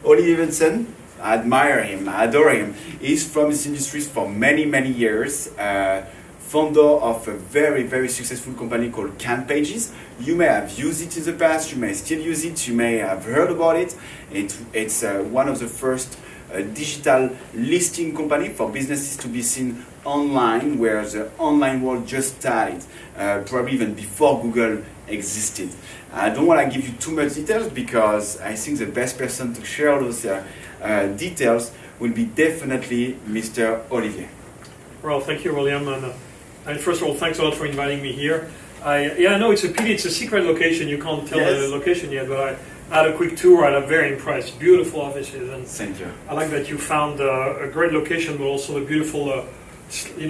Olivier Vincent. I admire him, I adore him. He's from this industry for many, many years. Founder of a very, very successful company called CanPages. You may have used it in the past, you may still use it, you may have heard about it. It's one of the first digital listing company for businesses to be seen online, where the online world just started, probably even before Google existed. I don't want to give you too much details because I think the best person to share those details will be definitely Mr. Olivier. Well, thank you, William. And first of all, thanks a lot for inviting me here. I know it's a pity, it's a secret location, you can't tell the location yet, but I had a quick tour and I'm very impressed. Beautiful offices. And thank you. I like that you found a great location, but also the beautiful,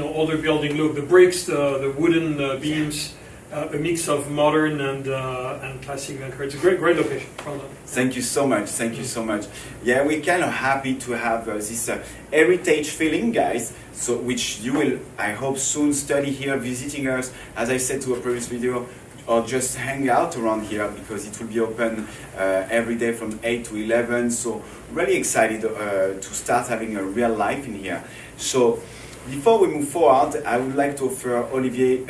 older building look. The bricks, the wooden beams, a mix of modern and classic Vancouver. It's a great location. Well done. Thank you so much. Thank you so much. Yeah, we're kind of happy to have this heritage feeling, guys. So, which you will, I hope, soon study here, visiting us, as I said to a previous video, or just hang out around here because it will be open every day from 8 to 11. So, really excited to start having a real life in here. So, before we move forward, I would like to offer Olivier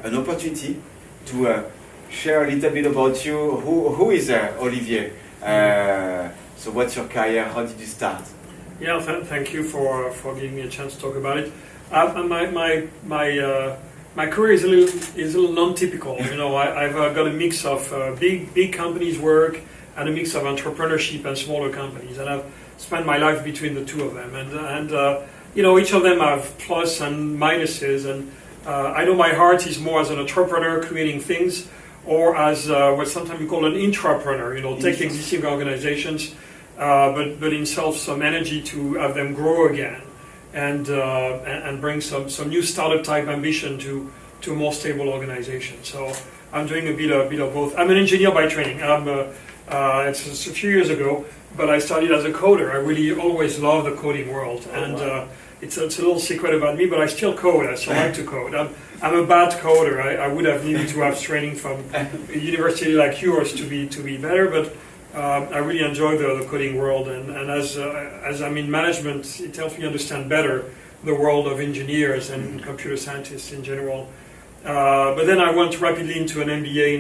an opportunity to share a little bit about you. Who is Olivier? So what's your career? How did you start? Yeah, thank you for giving me a chance to talk about it. My career is a little non-typical. I've got a mix of big companies work and a mix of entrepreneurship and smaller companies, and I've spent my life between the two of them. And each of them have plus and minuses, and I know my heart is more as an entrepreneur creating things, or as what sometimes we call an intrapreneur, take existing organizations, but involve some energy to have them grow again, and bring some new startup type ambition to a more stable organization. So I'm doing a bit of both. I'm an engineer by training. It's a few years ago, but I started as a coder. I really always loved the coding world, it's a little secret about me, but I still code. I still like to code. I'm a bad coder. I would have needed to have training from a university like yours to be better, but I really enjoy the coding world. And as I'm in management, it helps me understand better the world of engineers and computer scientists in general. But then I went rapidly into an MBA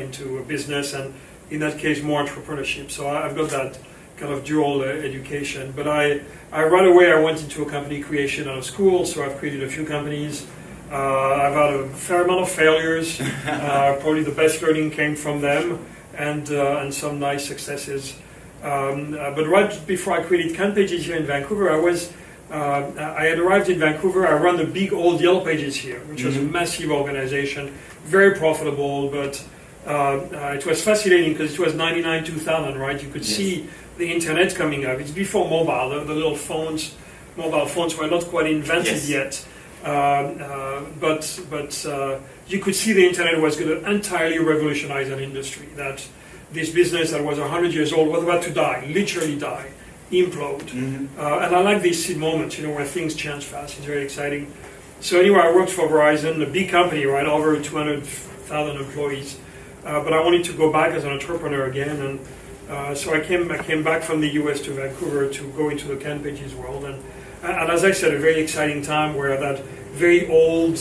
into business, and in that case more entrepreneurship. So I've got that kind of dual education. But I right away I went into a company creation out of school, so I've created a few companies. I've had a fair amount of failures. Probably the best learning came from them, and some nice successes. But right before I created CanPages here in Vancouver, I had arrived in Vancouver. I ran the big old Yellow Pages here, which was a massive organization, very profitable, but it was fascinating because it was 99, 2000, right? You could see the internet coming up. It's before mobile. The little phones, mobile phones were not quite invented yet. But you could see the internet was going to entirely revolutionize an industry. That this business that was 100 years old was about to die, literally die, implode. And I like these moments, where things change fast. It's very exciting. So anyway, I worked for Verizon, a big company, right, over 200,000 employees. But I wanted to go back as an entrepreneur again, and so I came back from the US to Vancouver to go into the CanPages world, and as I said, a very exciting time where that very old,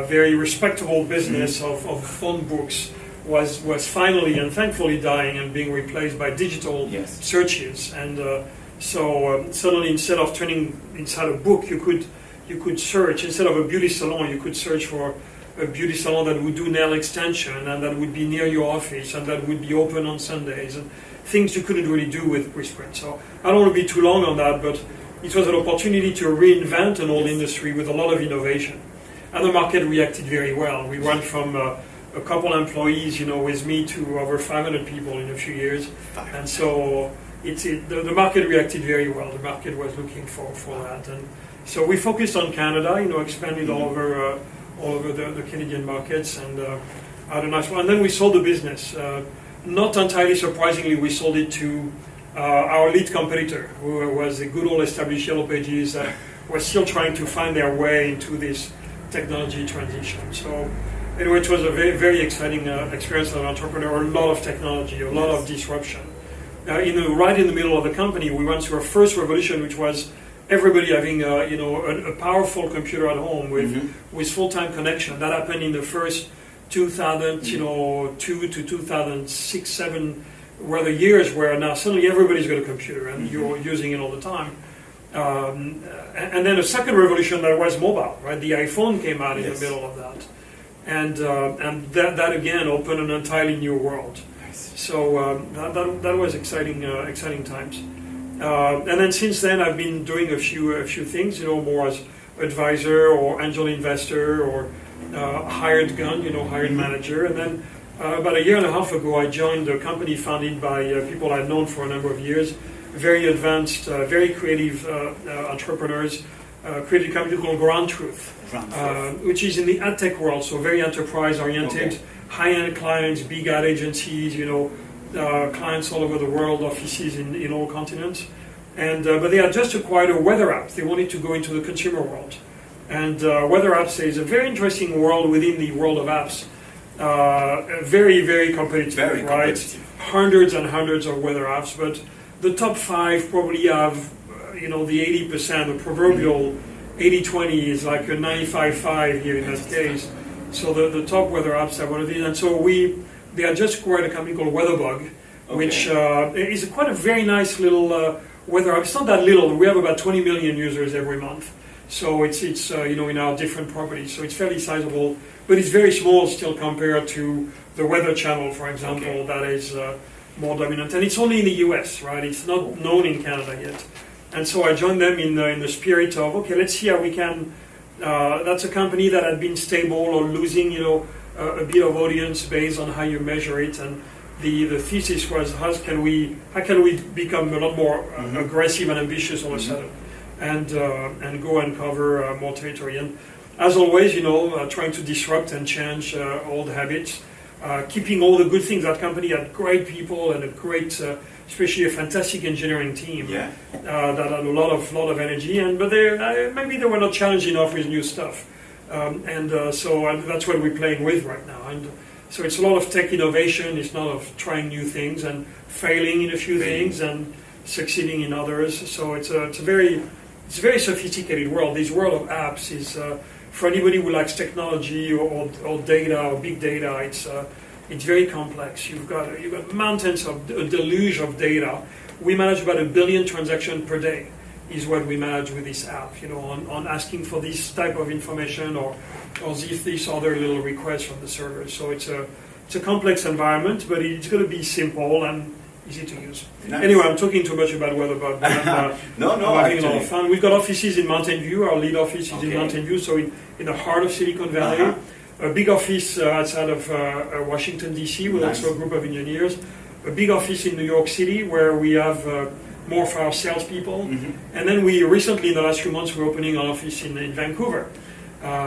very respectable business of phone books was finally and thankfully dying and being replaced by digital searches. And so suddenly, instead of turning inside a book, you could search. Instead of a beauty salon, you could search for a beauty salon that would do nail extension and that would be near your office and that would be open on Sundays, and things you couldn't really do with print. So I don't want to be too long on that, but it was an opportunity to reinvent an old industry with a lot of innovation. And the market reacted very well. We went from a couple employees, with me, to over 500 people in a few years. And so the market reacted very well. The market was looking for that. And so we focused on Canada, expanded all over the Canadian markets, and had a nice one. And then we sold the business. Not entirely surprisingly, we sold it to our lead competitor, who was a good old established Yellow Pages, was still trying to find their way into this technology transition. So anyway, it was a very, very exciting experience as an entrepreneur, a lot of technology, a lot of disruption. right in the middle of the company, we went through our first revolution, which was everybody having a powerful computer at home with full-time connection. That happened in the first 2002 to 2006, 7 were the years where now suddenly everybody's got a computer and you're using it all the time. And then a second revolution that was mobile, right? The iPhone came out in the middle of that, and that again opened an entirely new world. Nice. So that was exciting times. And then since then, I've been doing a few things, more as advisor or angel investor or hired gun, hired manager. And then about a year and a half ago, I joined a company founded by people I'd known for a number of years, very advanced, very creative entrepreneurs, created a company called Ground Truth, which is in the ad tech world, so very enterprise-oriented, high-end clients, big ad agencies, clients all over the world, offices in all continents. And but they had just acquired a weather app. They wanted to go into the consumer world. And weather apps is a very interesting world within the world of apps. Very, very competitive, very right? competitive. Hundreds and hundreds of weather apps, but the top 5 probably have, the 80%, the proverbial 80-20 is like a 95-5 here in that case. So the top weather apps are one of these. And so they had just acquired a company called Weatherbug, which is quite a very nice little weather app. It's not that little. We have about 20 million users every month. So it's in our different properties. So it's fairly sizable, but it's very small still compared to the Weather Channel, for example, that is more dominant. And it's only in the US, right? It's not known in Canada yet. And so I joined them in the spirit of, okay, let's see how we can. That's a company that had been stable or losing, a bit of audience based on how you measure it. And the thesis was, how can we become a lot more aggressive and ambitious all of a sudden, and go and cover more territory. And as always, trying to disrupt and change old habits. Keeping all the good things. That company had great people and a great, especially a fantastic engineering team that had a lot of energy. But maybe they were not challenged enough with new stuff, so that's what we're playing with right now. And so it's a lot of tech innovation. It's a lot of trying new things and failing in a few things and succeeding in others. So it's a very sophisticated world. This world of apps is. For anybody who likes technology or data or big data, it's very complex. You've got mountains of a deluge of data. We manage about 1 billion transactions per day, is what we manage with this app. On asking for this type of information or these other little requests from the server. So it's a complex environment, but it's going to be simple and easy to use. Nice. Anyway, I'm talking too much about Weatherbug. I'm having a lot of fun. We've got offices in Mountain View. Our lead office is in Mountain View, so in the heart of Silicon Valley. A big office outside of Washington, D.C. with also a group of engineers. A big office in New York City where we have more of our salespeople. And then we recently, in the last few months, we're opening an office in Vancouver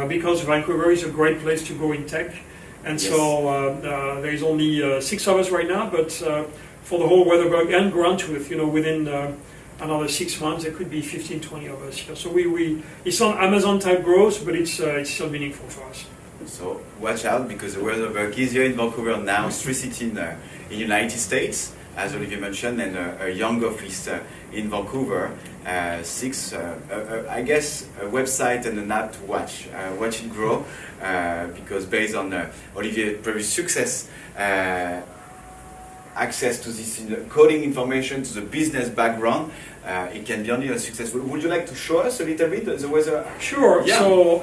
because Vancouver is a great place to go in tech. And so there's only 6 of us right now, but for the whole Weatherbug and Ground Truth, within another 6 months, there could be 15, 20 of us here. So it's on Amazon type growth, but it's still meaningful for us. So watch out, because the Weatherbug is here in Vancouver now, 3 cities in the United States, as Olivier mentioned, and a young office in Vancouver. 6, I guess, a website and an app to watch it grow, because based on Olivier's previous success, access to this coding information, to the business background, it can be only successful. Would you like to show us a little bit the weather? Sure. Yeah. So,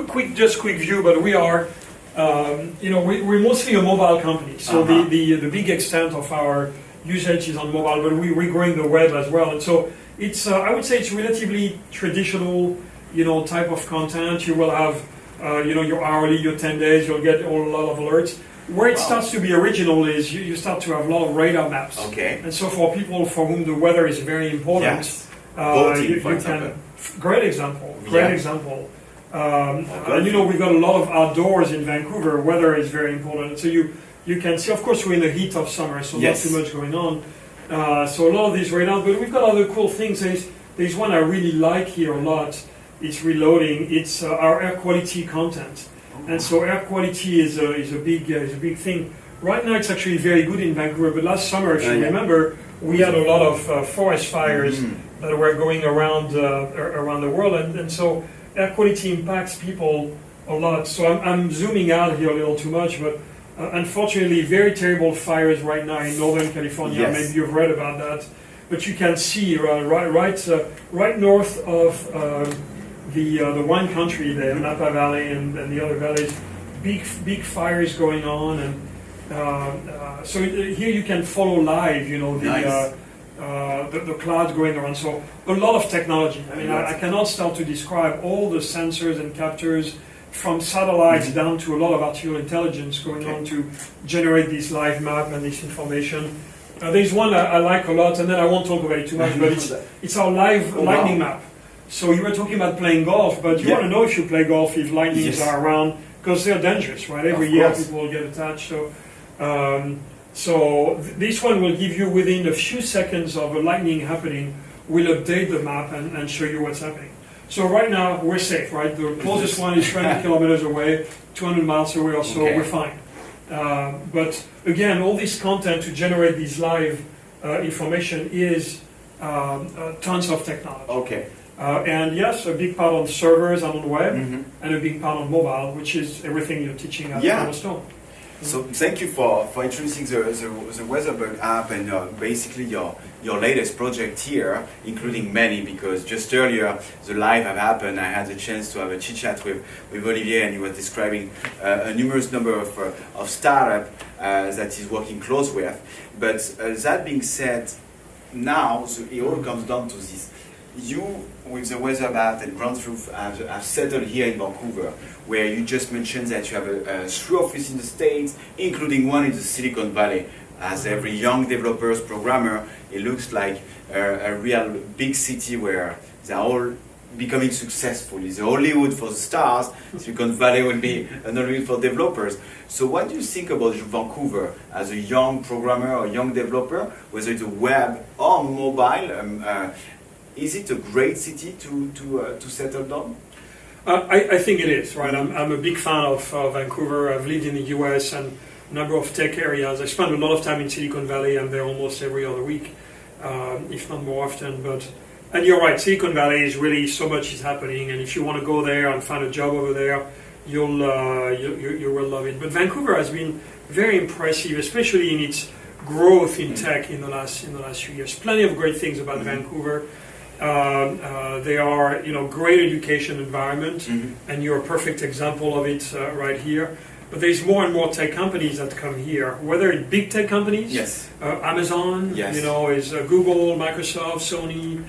quick view, but we are, we're mostly a mobile company. So the big extent of our usage is on mobile, but we're growing the web as well. And so it's, I would say it's relatively traditional, type of content. You will have, your hourly, your 10 days, you'll get a lot of alerts. Where it starts to be original is you start to have a lot of radar maps. Okay. And so for people for whom the weather is very important, you can. Great example. And we've got a lot of outdoors in Vancouver. Weather is very important. So you can see, of course, we're in the heat of summer, so not too much going on. So a lot of these radar, but we've got other cool things. There's one I really like here a lot. It's reloading. It's our air quality content. And so air quality is a big thing. Right now it's actually very good in Vancouver, but last summer, if you remember, we had a lot of forest fires that were going around the world, and so air quality impacts people a lot. So I'm zooming out here a little too much, but unfortunately, very terrible fires right now in Northern California. Yes. Maybe you've read about that, but you can see right north of the wine country there, Napa Valley and the other valleys, big fires going on, and so here you can follow live, Nice. The clouds going around. So a lot of technology. I mean, I cannot start to describe all the sensors and captors from satellites down to a lot of artificial intelligence going on to generate this live map and this information. There's one I like a lot, and then I won't talk about it too much, but it's our live lightning map. So you were talking about playing golf, but you want to know if you play golf if lightnings are around, because they're dangerous, right? Every year people will get attached. So this one will give you within a few seconds of a lightning happening, will update the map and show you what's happening. So right now we're safe, right? The closest one is 20 kilometers away, 200 miles away or so, we're fine. But again, all this content to generate this live information is tons of technology. Okay. And yes, a big part on servers and on the web, and a big part on mobile, which is everything you're teaching at Cornerstone. So thank you for introducing the Weatherbug app and basically your latest project here, including many, because just earlier the live have happened. I had the chance to have a chit chat with Olivier, and he was describing a numerous number of startup that he's working close with. But that being said, now it all comes down to this. You, with the Weatherbat and Ground Truth, have settled here in Vancouver, where you just mentioned that you have 3 offices in the States, including one in the Silicon Valley. As every young developers, programmer, it looks like a real big city where they're all becoming successful. It's a Hollywood for the stars. Silicon Valley will be an Hollywood for developers. So what do you think about Vancouver as a young programmer or young developer, whether it's a web or mobile? Is it a great city to settle down? I think it is, right? I'm a big fan of Vancouver. I've lived in the US and a number of tech areas. I spend a lot of time in Silicon Valley. I'm there almost every other week, if not more often. And you're right, Silicon Valley is really, so much is happening, and if you want to go there and find a job over there, you will love it. But Vancouver has been very impressive, especially in its growth in tech in the last few years. Plenty of great things about Vancouver. They are, great education environment, and you're a perfect example of it right here. But there's more and more tech companies that come here, whether it's big tech companies, Amazon, is Google, Microsoft, Sony,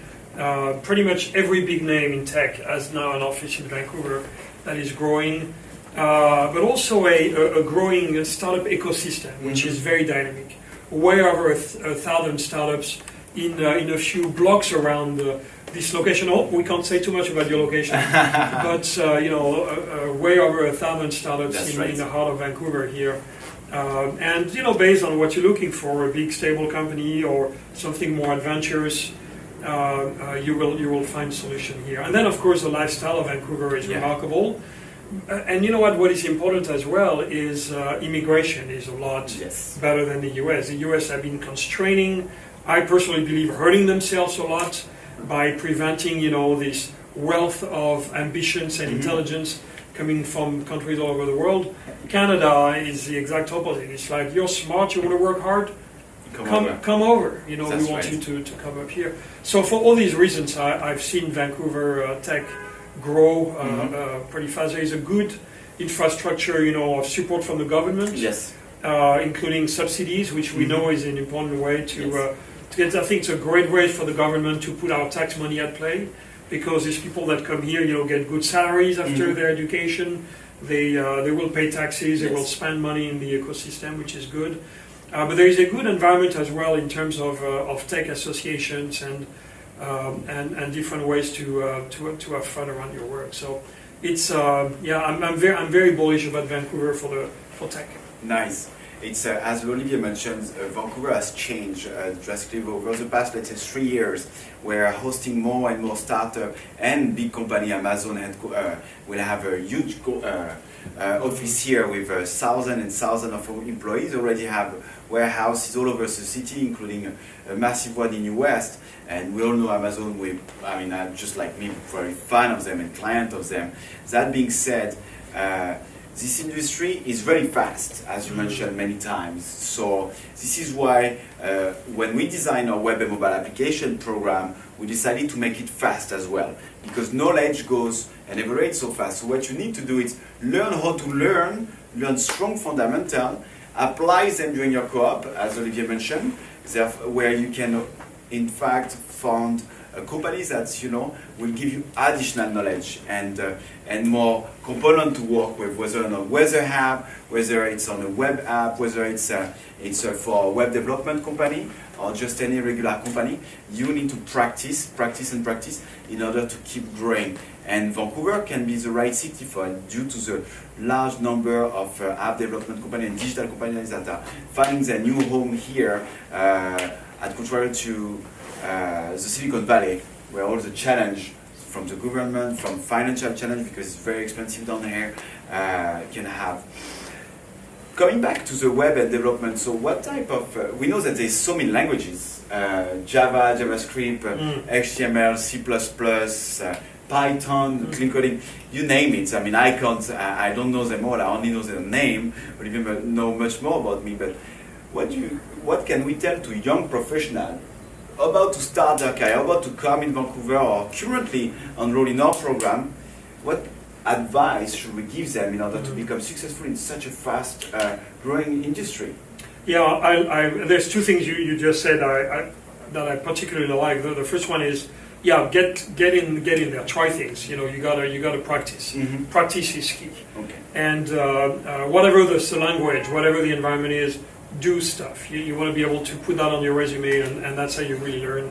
pretty much every big name in tech has now an office in Vancouver that is growing, but also a growing startup ecosystem, which is very dynamic. Way over 1,000 startups in a few blocks around this location. Oh, we can't say too much about your location, but way over 1,000 startups in the heart of Vancouver here. And based on what you're looking for, a big stable company or something more adventurous, you will find a solution here. And then, of course, the lifestyle of Vancouver is remarkable. And you know what is important as well is immigration is a lot better than the US. The US have been constraining, I personally believe, hurting themselves a lot by preventing, this wealth of ambitions and intelligence coming from countries all over the world. Canada is the exact opposite. It's like, you're smart, you want to work hard, come over. We want you to come up here. So for all these reasons, I've seen Vancouver tech grow pretty fast. There is a good infrastructure, of support from the government, including subsidies, which we know is an important way to get. I think it's a great way for the government to put our tax money at play, because these people that come here, get good salaries after their education. They will pay taxes. They will spend money in the ecosystem, which is good. But there is a good environment as well in terms of tech associations and different ways to have fun around your work. So it's I'm very bullish about Vancouver for tech. Nice. It's as Olivier mentioned, Vancouver has changed drastically over the past, let's say, 3 years. We're hosting more and more startup and big company. Amazon will have a huge office here with thousands and thousands of employees, already have warehouses all over the city, including a massive one in US. And we all know Amazon. I'm just like me, very fan of them and client of them. That being said, this industry is very fast, as you mentioned many times. So this is why when we design our web and mobile application program, we decided to make it fast as well, because knowledge goes and evaporates so fast. So what you need to do is learn how to learn strong fundamental, apply them during your co-op, as Olivier mentioned, where you can, in fact, find companies that will give you additional knowledge and more component to work with, whether on a weather app, whether it's on a web app, whether it's for a web development company or just any regular company. You need to practice in order to keep growing. And Vancouver can be the right city for it due to the large number of app development companies and digital companies that are finding their new home here, at contrary to the Silicon Valley, where all the challenge from the government, from financial challenge, because it's very expensive down here, can have. Coming back to the web and development, so what type of, we know that there's so many languages, Java, JavaScript, HTML, C++, Python, clean coding, you name it. I mean, I don't know them all, I only know their name, but you know much more about me, but what can we tell to young professionals about to start their career, about to come in Vancouver or currently enrolled in our program? What advice should we give them in order to become successful in such a fast growing industry? Yeah, there's two things you just said that I particularly like. The first one is, get in there, try things. You gotta practice. Mm-hmm. Practice is key. Okay. And whatever the language, whatever the environment is, do stuff. You want to be able to put that on your resume, and that's how you really learn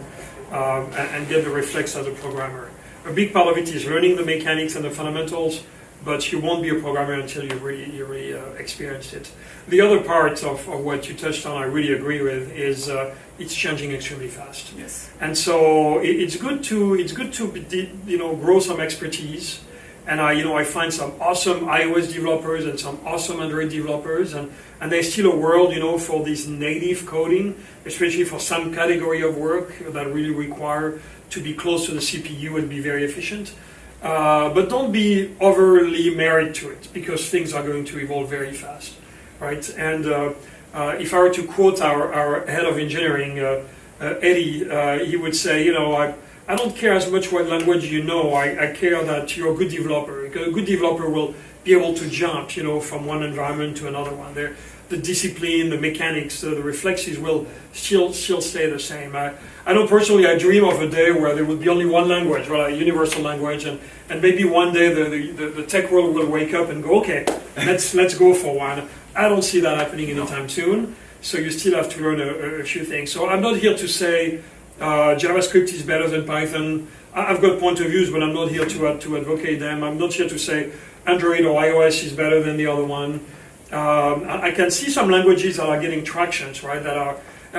and get the reflex as a programmer. A big part of it is learning the mechanics and the fundamentals, but you won't be a programmer until you really experienced it. The other part of what you touched on, I really agree with, is it's changing extremely fast. Yes. And so it's good to grow some expertise. And I find some awesome iOS developers and some awesome Android developers, and there's still a world, for this native coding, especially for some category of work that really require to be close to the CPU and be very efficient. But don't be overly married to it, because things are going to evolve very fast, right? And if I were to quote our head of engineering, Eddie, he would say, I don't care as much what language you know, I care that you're a good developer. Because a good developer will be able to jump, from one environment to another one. The discipline, the mechanics, the reflexes will still stay the same. I know personally I dream of a day where there will be only one language, right, a universal language, and maybe one day the tech world will wake up and go, okay, let's go for one. I don't see that happening anytime soon, so you still have to learn a few things. So I'm not here to say JavaScript is better than Python. I've got point of views, but I'm not here to advocate them. I'm not here to say Android or iOS is better than the other one. I can see some languages that are getting tractions, right? That are,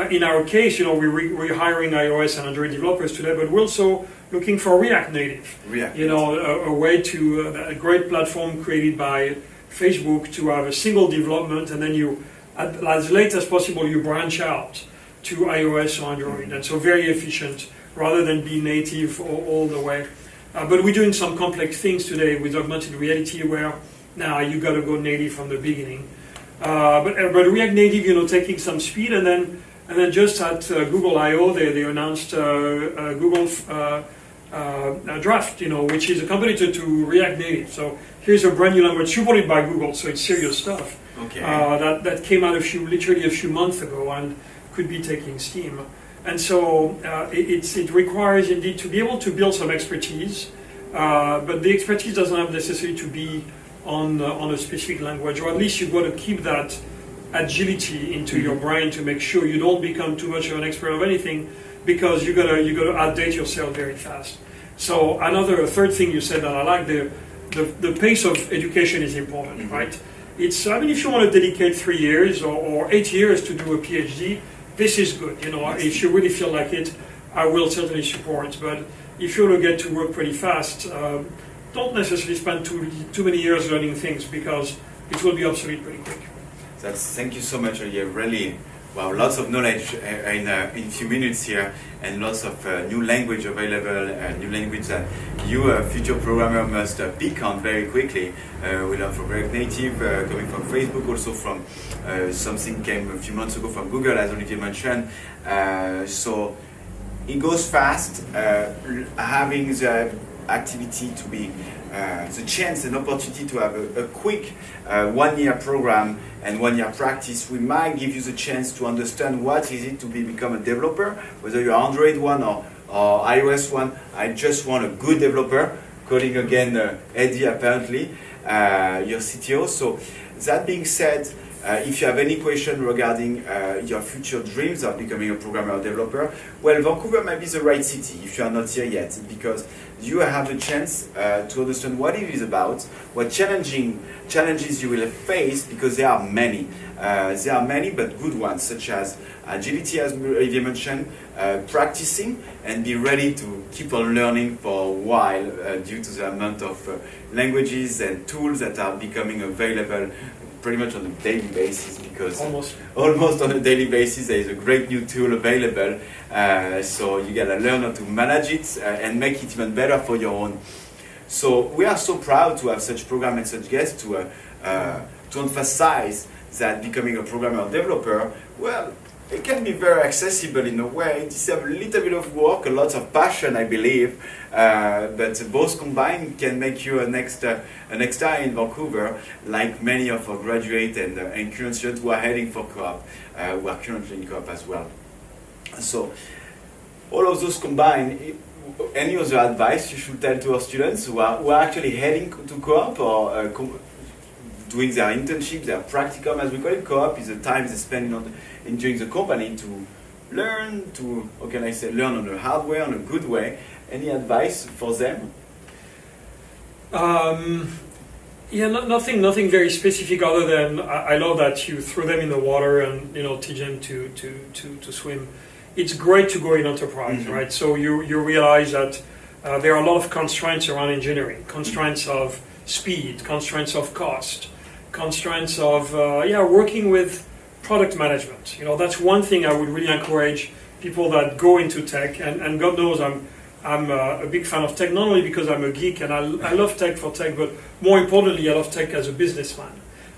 in our case, we're hiring iOS and Android developers today, but we're also looking for React Native. A way to a great platform created by Facebook to have a single development, and then you, as late as possible, you branch out to iOS or Android, and so very efficient rather than be native all the way. But we're doing some complex things today with augmented reality where now you got to go native from the beginning. But React Native, taking some speed, and then just at Google I/O they announced Google Draft, which is a competitor to React Native. So here's a brand new language supported by Google, so it's serious stuff. Okay. That came out literally a few months ago and could be taking steam. And so it requires indeed to be able to build some expertise, but the expertise doesn't have necessarily to be on a specific language, or at least you've got to keep that agility into your brain to make sure you don't become too much of an expert of anything, because you got to update yourself very fast. So a third thing you said that I like, the pace of education is important, right? If you want to dedicate 3 years or 8 years to do a PhD, this is good. If you really feel like it, I will certainly support. But if you want to get to work pretty fast, don't necessarily spend too many years learning things, because it will be obsolete pretty quick. Thank you so much, Olivier. Really, wow, lots of knowledge in a few minutes here, and lots of new language available, new language that you, future programmer, must pick on very quickly. We learned from React Native, coming from Facebook, also from something came a few months ago from Google, as Olivier mentioned. So it goes fast. Having the activity to be the chance and opportunity to have a quick 1-year program and 1-year practice, we might give you the chance to understand what is it to become a developer, whether you're Android one or iOS one. I just want a good developer, calling again Eddie apparently, your CTO. So that being said, if you have any question regarding your future dreams of becoming a programmer or developer, well, Vancouver might be the right city if you are not here yet, because you have the chance to understand what it is about, what challenges you will face, because there are many. There are many, but good ones, such as agility, as Olivier mentioned, practicing, and be ready to keep on learning for a while due to the amount of languages and tools that are becoming available pretty much on a daily basis, because almost on a daily basis there is a great new tool available, so you gotta learn how to manage it and make it even better for your own. So we are so proud to have such program and such guests to emphasize that becoming a programmer or developer, well, it can be very accessible in a way. It's a little bit of work, a lot of passion, I believe, but both combined can make you an extra in Vancouver, like many of our graduates and current students who are heading for co-op, who are currently in co-op as well. So all of those combined, any other advice you should tell to our students who are actually heading to co-op or doing their internship, their practicum, as we call it? Co-op is the time they spend enjoying the company to learn, learn on the hard way, on a good way. Any advice for them? Nothing very specific, other than I love that you throw them in the water and teach them to swim. It's great to go in enterprise, mm-hmm. right? So you realize that there are a lot of constraints around engineering, constraints of speed, constraints of cost, constraints of working with product management. That's one thing I would really encourage people that go into tech, and God knows I'm a big fan of tech, not only because I'm a geek and I love tech for tech, but more importantly, I love tech as a businessman.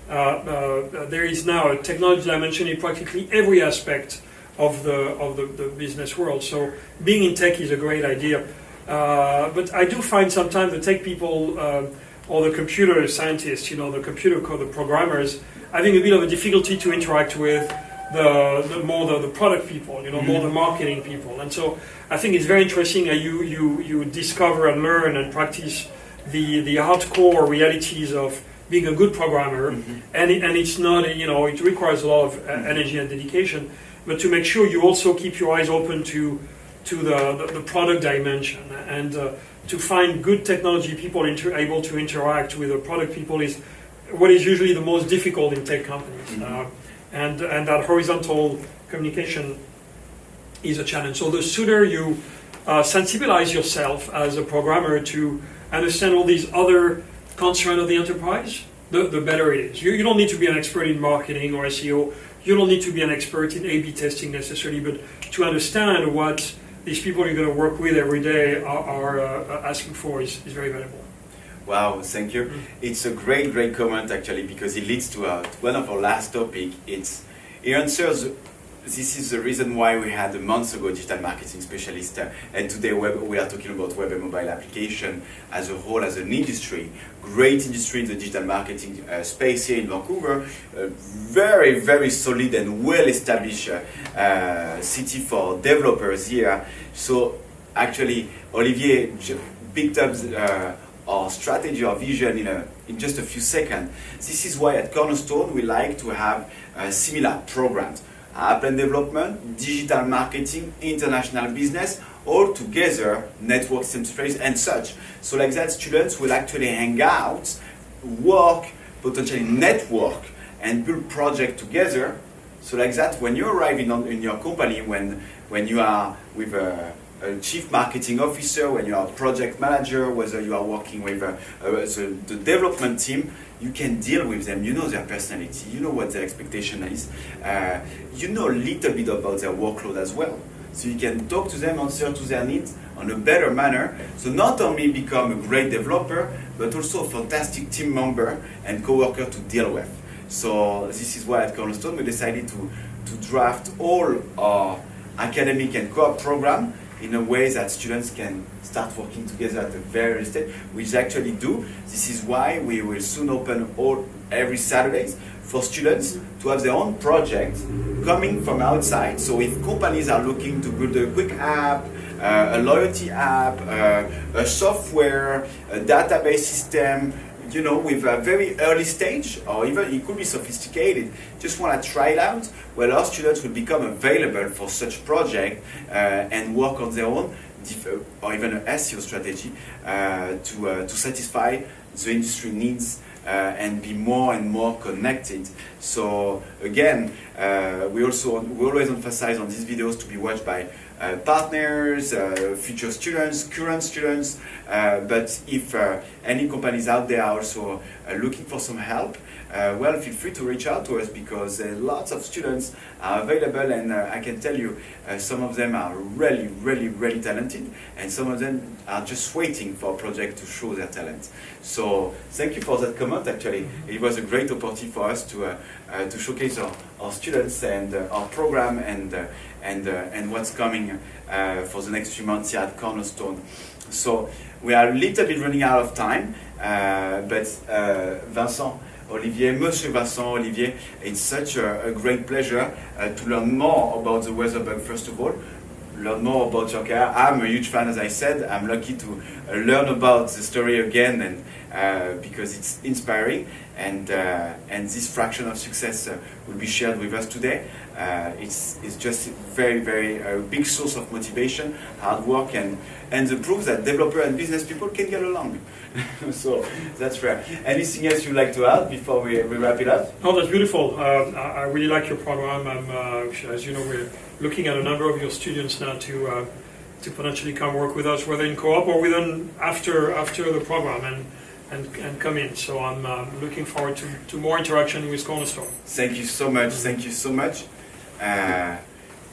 There is now a technology dimension in practically every aspect of the business world. So being in tech is a great idea. But I do find sometimes the tech people or the computer scientists, the programmers, having a bit of a difficulty to interact with the product people, mm-hmm. more the marketing people. And so I think it's very interesting that you discover and learn and practice the hardcore realities of being a good programmer, mm-hmm. and it's not, it requires a lot of energy and dedication, but to make sure you also keep your eyes open to the product dimension, and to find good technology people able to interact with the product people is what is usually the most difficult in tech companies. Mm-hmm. And that horizontal communication is a challenge. So the sooner you sensibilize yourself as a programmer to understand all these other constraints of the enterprise, the better it is. You don't need to be an expert in marketing or SEO. You don't need to be an expert in A/B testing necessarily, but to understand what these people you're going to work with every day are asking for is very valuable. Wow, thank you. It's a great comment actually, because it leads to one of our last topic. It answers. This is the reason why we had a month ago digital marketing specialist, and today we are talking about web and mobile application as a whole, as an industry. Great industry in the digital marketing space here in Vancouver. Very, very solid and well-established city for developers here. So actually, Olivier picked up our strategy or vision in just a few seconds. This is why at Cornerstone we like to have similar programs. App and development, digital marketing, international business, all together, network space and such. So like that, students will actually hang out, work, potentially network, and build project together. So like that, when you arrive in your company, when you are with a a chief marketing officer, when you are a project manager, whether you are working with the development team, you can deal with them. You know their personality, you know what their expectation is, you know a little bit about their workload as well. So you can talk to them, answer to their needs on a better manner. So not only become a great developer, but also a fantastic team member and co-worker to deal with. So this is why at Cornerstone we decided to draft all our academic and co-op program in a way that students can start working together at the very early stage, which they actually do. This is why we will soon open every Saturdays for students to have their own project coming from outside. So if companies are looking to build a quick app, a loyalty app, a software, a database system, you know, with a very early stage, or even it could be sophisticated, just want to try it out, well, our students will become available for such project and work on their own, or even an SEO strategy to satisfy the industry needs and be more and more connected. So again, we always emphasize on these videos to be watched by partners, future students, current students, but if any companies out there are also looking for some help, well, feel free to reach out to us, because lots of students are available, and I can tell you some of them are really, really, really talented, and some of them are just waiting for a project to show their talent. So thank you for that comment. Actually, it was a great opportunity for us to showcase our students and our program and what's coming for the next few months here at Cornerstone. So we are a little bit running out of time, but Vincent, Olivier, Monsieur Vincent, Olivier, it's such a great pleasure to learn more about the Weatherbug, first of all, learn more about your career. I'm a huge fan, as I said. I'm lucky to learn about the story again, and because it's inspiring, and this fraction of success will be shared with us today. It's just very, very big source of motivation, hard work, and the proof that developer and business people can get along. So that's rare. Anything else you'd like to add before we wrap it up? Oh, that's beautiful. I really like your program. As you know, we're looking at a number of your students now to potentially come work with us, whether in co-op or within after the program, and come in. So I'm looking forward to more interaction with Cornerstone. Thank you so much. Thank you so much.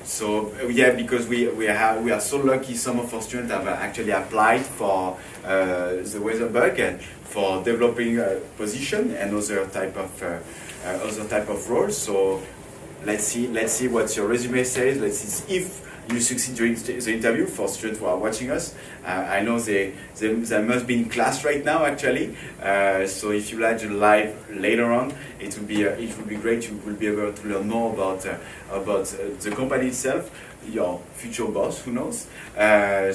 So yeah, because we are so lucky. Some of our students have actually applied for the Weatherbug and for developing a position and other type of roles. So let's see what your resume says. Let's see if you succeed during the interview. For students who are watching us, I know they must be in class right now actually. So if you like live later on, it will be great. You will be able to learn more about the company itself, your future boss, who knows.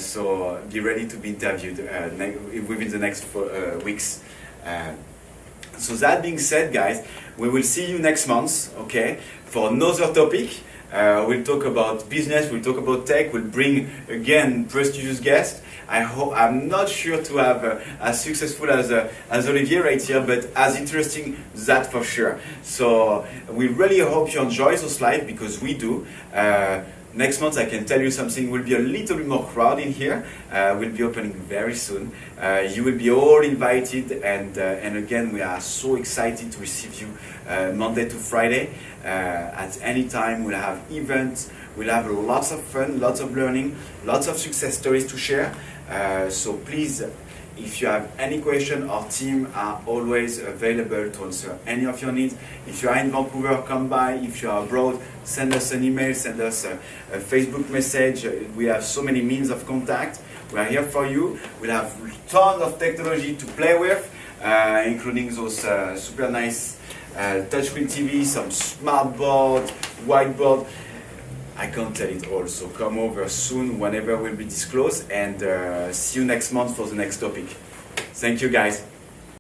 So be ready to be interviewed within the next weeks. So that being said, guys, we will see you next month, okay, for another topic. We'll talk about business, we'll talk about tech, we'll bring again prestigious guests. I'm not sure to have as successful as Olivier right here, but as interesting, that for sure. So we really hope you enjoy those live, because we do. Next month, I can tell you something, will be a little bit more crowded here. We'll be opening very soon. You will be all invited, and again, we are so excited to receive you Monday to Friday. At any time, we'll have events, we'll have lots of fun, lots of learning, lots of success stories to share. So please, if you have any question, our team are always available to answer any of your needs. If you are in Vancouver, come by. If you are abroad, send us an email, send us a Facebook message. We have so many means of contact. We are here for you. We'll have tons of technology to play with, including those super nice touchscreen TV, some smart board, whiteboard. I can't tell it all, so come over soon whenever will be disclosed, and see you next month for the next topic. Thank you, guys.